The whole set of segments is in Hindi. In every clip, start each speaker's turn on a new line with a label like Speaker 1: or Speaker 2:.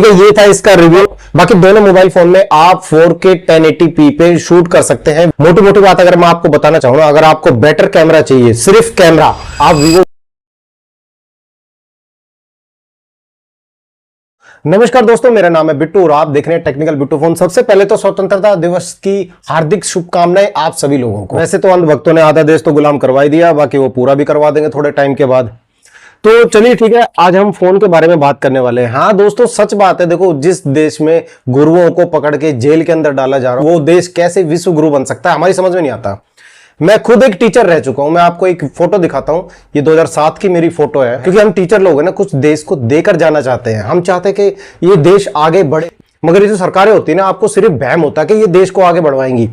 Speaker 1: है, ये था इसका रिव्यू। बाकी दोनों मोबाइल फोन में आप 4K 1080p पे शूट कर सकते हैं। मोटी मोटी बात अगर मैं आपको बताना चाहूँ ना, अगर आपको बेटर कैमरा चाहिए, सिर्फ कैमरा, आप वीवो। नमस्कार दोस्तों, मेरा नाम है बिट्टू और आप देख रहे हैं टेक्निकल बिट्टू फोन। सबसे पहले तो स्वतंत्रता दिवस की हार्दिक शुभकामनाएं आप सभी लोगों को। वैसे तो अंधभक्तों ने आधा देश तो गुलाम करवा ही दिया, बाकी वो पूरा भी करवा देंगे थोड़े टाइम के बाद। तो चलिए ठीक है, आज हम फोन के बारे में बात करने वाले हैं। हाँ दोस्तों, सच बात है। देखो, जिस देश में गुरुओं को पकड़ के जेल के अंदर डाला जा रहा है, वो देश कैसे विश्व गुरु बन सकता है, हमारी समझ में नहीं आता। मैं खुद एक टीचर रह चुका हूं। मैं आपको एक फोटो दिखाता हूं, ये 2007 की मेरी फोटो है। क्योंकि हम टीचर लोग हैं ना, कुछ देश को देकर जाना चाहते हैं। हम चाहते हैं कि ये देश आगे बढ़े, मगर ये जो सरकारें होती है ना, आपको सिर्फ वहम होता है कि ये देश को आगे बढ़वाएंगी।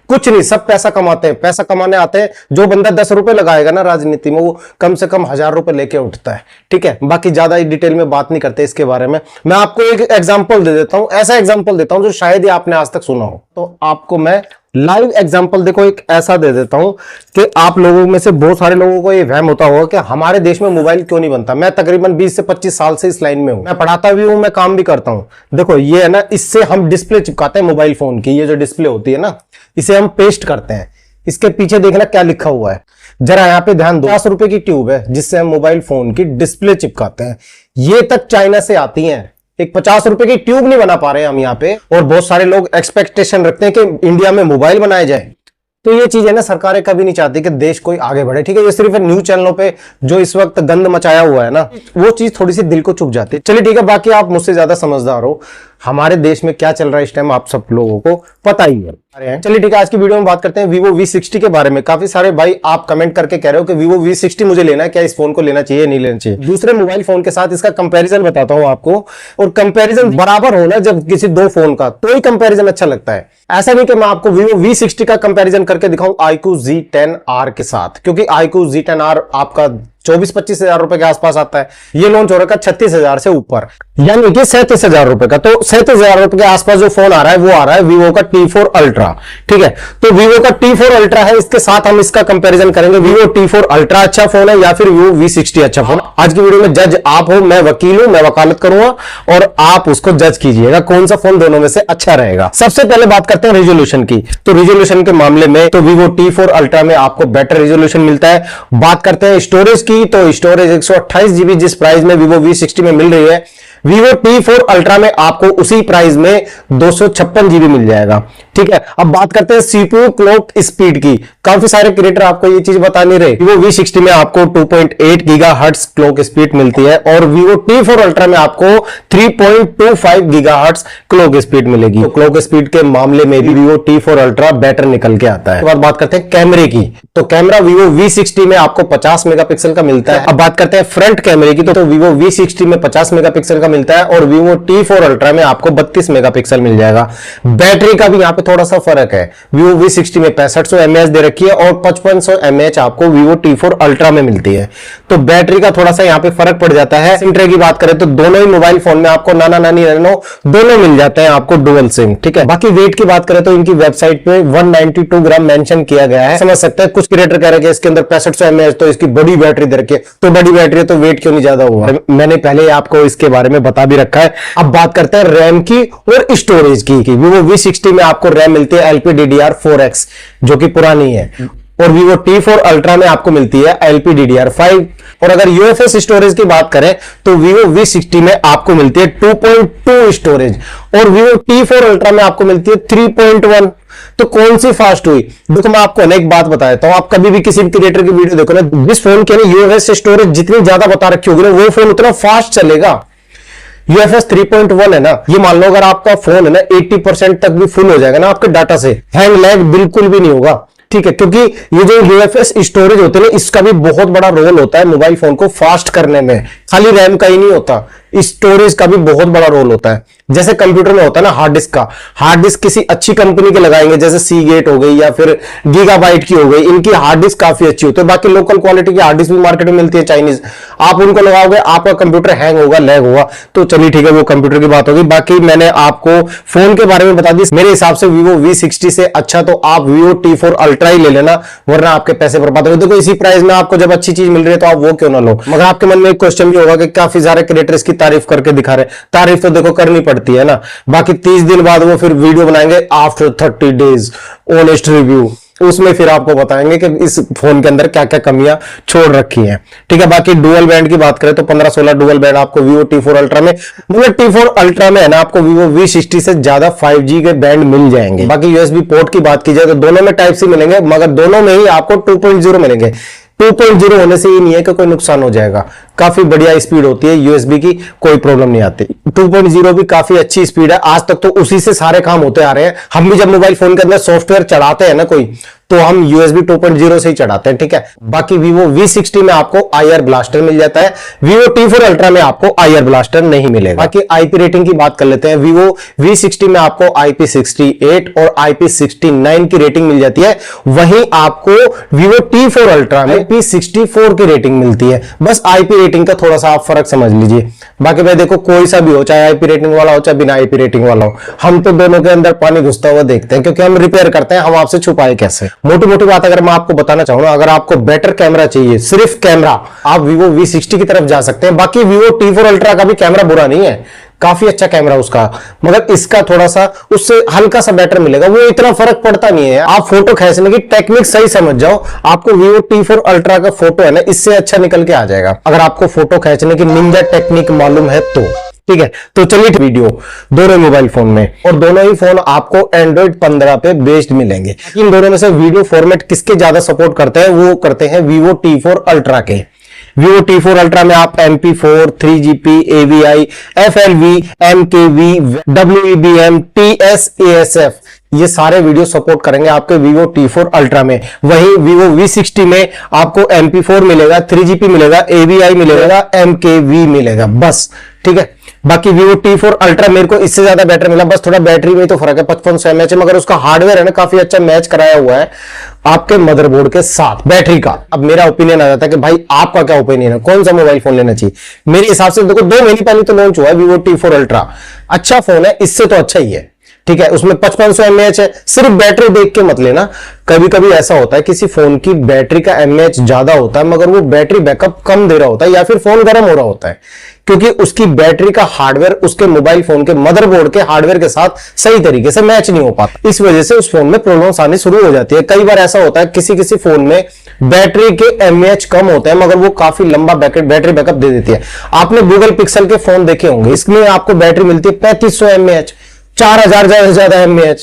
Speaker 1: कुछ नहीं, सब पैसा कमाते हैं, पैसा कमाने आते हैं। जो बंदा 10 रुपए लगाएगा ना राजनीति में, वो कम से कम 1000 रुपए लेके उठता है। ठीक है, बाकी ज्यादा डिटेल में बात नहीं करते इसके बारे में। मैं आपको एक एग्जांपल दे देता हूं, ऐसा एग्जांपल देता हूं जो शायद ही आपने आज तक सुना हो। तो आपको मैं लाइव एग्जांपल देखो एक ऐसा दे देता हूं कि आप लोगों में से बहुत सारे लोगों को ये वहम होता होगा कि हमारे देश में मोबाइल क्यों नहीं बनता। मैं तकरीबन 20 से 25 साल से इस लाइन में हूं। मैं पढ़ाता भी हूं, मैं काम भी करता हूं। देखो ये है ना, इससे हम डिस्प्ले चिपकाते हैं मोबाइल फोन की। ये जो डिस्प्ले होती है ना, इसे हम पेस्ट करते हैं। इसके पीछे देखना क्या लिखा हुआ है, जरा यहाँ पे ध्यान दो। 50 रुपए की ट्यूब है जिससे हम मोबाइल फोन की डिस्प्ले चिपकाते हैं। ये तक चाइना से आती है। एक 50 रुपए की ट्यूब नहीं बना पा रहे हैं हम यहाँ पे, और बहुत सारे लोग एक्सपेक्टेशन रखते हैं कि इंडिया में मोबाइल बनाया जाए। तो ये चीज है ना, सरकारें कभी नहीं चाहती कि देश कोई आगे बढ़े। ठीक है, ये सिर्फ न्यूज चैनलों पे जो इस वक्त गंद मचाया हुआ है ना, वो चीज थोड़ी सी दिल को चुभ जाती है। चलिए ठीक है, बाकी आप मुझसे ज्यादा समझदार हो। हमारे देश में क्या चल रहा है इस टाइम आप सब लोगों को पता ही है। चलिए ठीक है, आज की वीडियो में बात करते हैं Vivo V60 के बारे में। काफी सारे भाई आप कमेंट करके कह रहे हो कि Vivo V60 मुझे लेना है, क्या इस फोन को लेना चाहिए नहीं लेना चाहिए। दूसरे मोबाइल फोन के साथ इसका कंपैरिजन बताता हूं आपको, और कंपैरिजन बराबर होना जब किसी दो फोन का, तो ही कंपैरिजन अच्छा लगता है। ऐसा नहीं कि मैं आपको Vivo V60 का कंपैरिजन करके दिखाऊं iQOO Z10R के साथ, क्योंकि iQOO Z10R आपका 24-25 हजार रुपए के आसपास आता है। ये लॉन्च हो रखा 36,000 से ऊपर, यानी कि 37,000 रुपए का। तो 37,000 रुपए के आसपास जो फोन आ रहा है वो आ रहा है Vivo का T4 Ultra। ठीक है, तो Vivo का T4 Ultra है, इसके साथ हम इसका कंपैरिजन करेंगे। Vivo T4 Ultra अच्छा फोन है या फिर Vivo V60 अच्छा फोन। आज की वीडियो में जज आप हो, मैं वकील हूं, मैं वकालत करूंगा और आप उसको जज कीजिएगा कौन सा फोन दोनों में से अच्छा रहेगा। सबसे पहले बात करते हैं रेजोल्यूशन की। तो रेजोल्यूशन के मामले में तो Vivo T4 Ultra में आपको बेटर रेजोल्यूशन मिलता है। बात करते हैं स्टोरेज की, तो स्टोरेज 128 जीबी जिस प्राइस में Vivo V60 में मिल रही है, Vivo T4 Ultra में आपको उसी प्राइस में 256 जीबी मिल जाएगा। ठीक है, अब बात करते हैं CPU क्लॉक स्पीड की। काफी सारे क्रिएटर आपको ये चीज बता नहीं रहे। Vivo V60 में आपको 2.8 गीगाहर्ट्ज क्लॉक स्पीड मिलती है और Vivo T4 Ultra में आपको 3.25 गीगाहर्ट्ज क्लॉक स्पीड मिलेगी। तो क्लॉक स्पीड के मामले में भी Vivo T4 Ultra बेटर निकल के आता है। उसके बाद बात करते हैं कैमरे की। तो कैमरा Vivo V60 में आपको 50 मेगापिक्सल का मिलता है। अब बात करते हैं फ्रंट कैमरे की। तो Vivo V60 में 50 मेगापिक्सल का मिलता है और Vivo T4 Ultra में आपको 32 मेगापिक्सल मिल जाएगा। बैटरी का भी यहां पे थोड़ा सा फर्क है। Vivo V60 में 6500 mAh दे रखी है और 5500 mAh आपको Vivo T4 Ultra में मिलती है। तो बैटरी का थोड़ा सा यहां पे फर्क पड़ जाता है। सिम ट्रे की बात करें तो दोनों ही मोबाइल फोन में आपको नाना नानी रेनो दोनों मिल जाते हैं आपको डुअल सिम। ठीक है, बाकी वेट की बात करें तो इनकी वेबसाइट पे 192 ग्राम मेंशन किया गया है। समझ सकते हैं, कुछ क्रिएटर कह रहे हैं इसके अंदर 6500 mAh, तो इसकी बड़ी बैटरी दे रखी है। तो बड़ी बैटरी है तो वेट क्यों नहीं ज्यादा हुआ। मैंने पहले आपको इसके बारे में बता भी रखा है। अब बात करते हैं रैम की और स्टोरेज की। Vivo V60 में आपको रैम मिलती है LPDDR4X जो कि पुरानी है, और Vivo T4 Ultra में आपको मिलती है LPDDR5। और अगर UFS स्टोरेज की बात करें तो Vivo V60 में आपको मिलती है 2.2 स्टोरेज और Vivo T4 Ultra में आपको मिलती है 3.1। तो कौन सी फास्ट हुई? देखो मैं आपको अनेक बात बता देता हूं। आप कभी भी किसी क्रिएटर की वीडियो देखो ना, जिस फोन के ना UFS स्टोरेज जितनी ज्यादा बता रखी होगी ना, वो फोन उतना फास्ट चलेगा। UFS 3.1 है ना, ये मान लो अगर आपका फोन है ना 80% तक भी फुल हो जाएगा ना आपके डाटा से, हैंग लैग बिल्कुल भी नहीं होगा। ठीक है, क्योंकि ये जो UFS स्टोरेज होते हैं इसका भी बहुत बड़ा रोल होता है मोबाइल फोन को फास्ट करने में। खाली रैम का ही नहीं होता, स्टोरेज का भी बहुत बड़ा रोल होता है। जैसे कंप्यूटर में होता है ना हार्ड डिस्क का, हार्ड डिस्क किसी अच्छी कंपनी के लगाएंगे, जैसे सीगेट हो गई या फिर गीगाबाइट की हो गई, इनकी हार्ड डिस्क काफी अच्छी होती है। बाकी लोकल क्वालिटी की हार्ड डिस्क भी मार्केट में मिलती है चाइनीज, आप उनको लगाओगे आपका कंप्यूटर हैंग होगा, लैग होगा। तो चलिए ठीक है, वो कंप्यूटर की बात होगी। बाकी मैंने आपको फोन के बारे में बता दी। मेरे हिसाब से Vivo V60 से अच्छा तो आप Vivo T4 Ultra ही ले लेना, वरना आपके पैसे बर्बाद होंगे। देखो इसी प्राइस में आपको जब अच्छी चीज मिल रही है तो आप वो क्यों ना लो। मगर आपके मन में एक क्वेश्चन भी नहीं होगा कि काफी सारे क्रिएटर इसकी तारीफ करके दिखा रहे हैं। तारीफ तो देखो करनी पड़ती है ना, बाकी 30 दिन बाद वो फिर वीडियो बनाएंगे आफ्टर 30 डेज ऑनेस्ट रिव्यू, उसमें फिर आपको बताएंगे कि इस फोन के अंदर क्या क्या कमियां छोड़ रखी हैं। ठीक है, बाकी डुअल बैंड की बात करें तो 15-16 डुअल बैंड आपको Vivo T4 अल्ट्रा में, मतलब T4 अल्ट्रा में है ना, आपको Vivo V60 से ज्यादा 5G के बैंड मिल जाएंगे। बाकी USB पोर्ट की बात की जाए तो दोनों में टाइप सी मिलेंगे, मगर दोनों में ही आपको 2.0 मिलेंगे। 2.0 होने से ये नहीं है कि कोई नुकसान हो जाएगा, काफी बढ़िया स्पीड होती है यूएसबी की, कोई प्रॉब्लम नहीं आती। 2.0 भी काफी अच्छी स्पीड है, आज तक तो उसी से सारे काम होते आ रहे हैं। हम भी जब मोबाइल फोन के अंदर सॉफ्टवेयर चढ़ाते हैं ना कोई, तो हम USB 2.0 से ही चढ़ाते हैं। ठीक है, बाकी Vivo V60 में आपको IR ब्लास्टर मिल जाता है, Vivo T4 अल्ट्रा में आपको IR ब्लास्टर नहीं मिलेगा। बाकी IP रेटिंग की बात कर लेते हैं, Vivo V60 में आपको IP68 और IP69 की रेटिंग मिल जाती है, वहीं आपको Vivo T4 अल्ट्रा में IP64 की रेटिंग मिलती है। बस IP रेटिंग का थोड़ा सा आप फर्क समझ लीजिए। बाकी भाई देखो, कोई सा भी हो, चाहे IP रेटिंग वाला हो चाहे बिना IP रेटिंग वाला हो, हम तो दोनों के अंदर पानी घुसता हुआ देखते हैं, क्योंकि हम रिपेयर करते हैं, हम आपसे छुपाए कैसे। मोटी मोटी बात अगर मैं आपको बताना चाहूँ ना, अगर आपको बेटर कैमरा चाहिए, सिर्फ कैमरा, आप Vivo V60 की तरफ जा सकते हैं। बाकी Vivo T4 अल्ट्रा का भी कैमरा बुरा नहीं है, काफी अच्छा कैमरा उसका, मगर इसका थोड़ा सा उससे हल्का सा बेटर मिलेगा, वो इतना फर्क पड़ता नहीं है। आप फोटो खींचने की टेक्निक सही समझ जाओ, आपको Vivo T4 अल्ट्रा का फोटो है ना, इससे अच्छा निकल के आ जाएगा, अगर आपको फोटो खींचने की निंजा टेक्निक मालूम है तो। ठीक है, तो चलिए वीडियो दोनों मोबाइल फोन में, और दोनों ही फोन आपको Android 15 पे बेस्ड मिलेंगे। इन दोनों में से वीडियो फॉर्मेट किसके ज्यादा सपोर्ट करते हैं, वो करते हैं Vivo T4 अल्ट्रा के। Vivo T4 अल्ट्रा में आप MP4, 3GP, AVI, FLV, MKV, WEBM, TS-ASF ये सारे वीडियो सपोर्ट करेंगे आपके Vivo T4 अल्ट्रा में। वहीं Vivo V60 में आपको MP4 मिलेगा, 3GP मिलेगा, AVI मिलेगा, MKV मिलेगा, बस। ठीक है, बाकी Vivo T4 अल्ट्रा मेरे को इससे ज्यादा बेटर मिला, बस थोड़ा बैटरी में तो फर्क है, 5500 mAh है, मगर उसका हार्डवेयर है ना काफी अच्छा मैच कराया हुआ है आपके मदरबोर्ड के साथ बैटरी का। अब मेरा ओपिनियन आ जाता है कि भाई आपका क्या ओपिनियन है, कौन सा मोबाइल फोन लेना चाहिए। मेरे हिसाब से देखो 2 महीने पहले तो लॉन्च हुआ है Vivo T4 अल्ट्रा, अच्छा फोन है, इससे तो अच्छा ही है। ठीक है, उसमें 5500 mAh है, सिर्फ बैटरी देख के मत लेना। कभी कभी ऐसा होता है किसी फोन की बैटरी का mAh ज्यादा होता है, मगर वो बैटरी बैकअप कम दे रहा होता है, या फिर फोन गर्म हो रहा होता है, क्योंकि उसकी बैटरी का हार्डवेयर उसके मोबाइल फोन के मदरबोर्ड के हार्डवेयर के साथ सही तरीके से मैच नहीं हो पाता। इस वजह से उस फोन में प्रॉब्लम्स आनी शुरू हो जाती है। कई बार ऐसा होता है किसी किसी फोन में बैटरी के mAh कम होते हैं, मगर वो काफी लंबा बैटरी बैकअप दे देती है। आपने गूगल पिक्सल के फोन देखे होंगे, इसमें आपको बैटरी मिलती है 3500 mAh, 4000 ज्यादा mAh।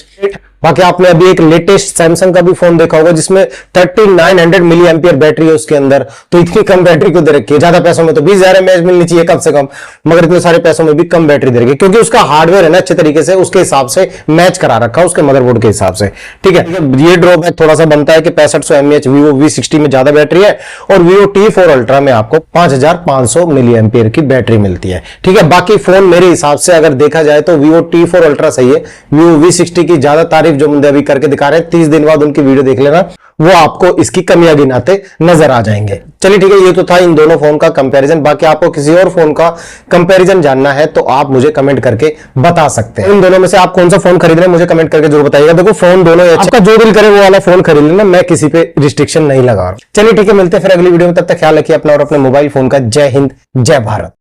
Speaker 1: बाकी आपने अभी एक लेटेस्ट सैमसंग का भी फोन देखा होगा जिसमें 3900 मिली एम्पियर बैटरी है उसके अंदर, तो इतनी कम बैटरी क्यों दे रखी है। ज्यादा पैसों में तो 20000 mAh मिलनी चाहिए कम से कम, मगर इतने सारे पैसों में भी कम बैटरी दे रखी है, क्योंकि उसका हार्डवेयर है ना अच्छे तरीके से उसके हिसाब से मैच करा रखा है उसके मदरबोर्ड के हिसाब से। ठीक है, ये ड्रॉबैक थोड़ा सा बनता है कि 6500 mAh Vivo V60 में ज्यादा बैटरी है, और Vivo T4 अल्ट्रा में आपको 5500 मिली एम्पियर की बैटरी मिलती है। ठीक है, बाकी फोन मेरे हिसाब से अगर देखा जाए तो Vivo T4 अल्ट्रा सही है। Vivo V60 की ज्यादा तारीफ जो बंदे अभी करके दिखा रहे हैं, 30 दिन बाद उनकी वीडियो देख लेना, वो आपको इसकी कमियां गिनाते नजर आ जाएंगे। चलिए ठीक है, ये तो था इन दोनों फोन का कंपैरिजन। बाकी आपको किसी और फोन का कंपैरिजन जानना है तो आप मुझे कमेंट करके बता सकते हैं। इन दोनों में से आप कौन सा फोन खरीद रहे हैं मुझे कमेंट करके जरूर बताइएगा। देखो फोन दोनों ही आपका जो दिल करे वो वाला फोन खरीद लेना, मैं किसी पे रिस्ट्रिक्शन नहीं लगा रहा हूं। चलिए ठीक है, मिलते हैं फिर अगली वीडियो में, तब तक ख्याल रखिए अपना और अपने मोबाइल फोन का। जय हिंद, जय भारत।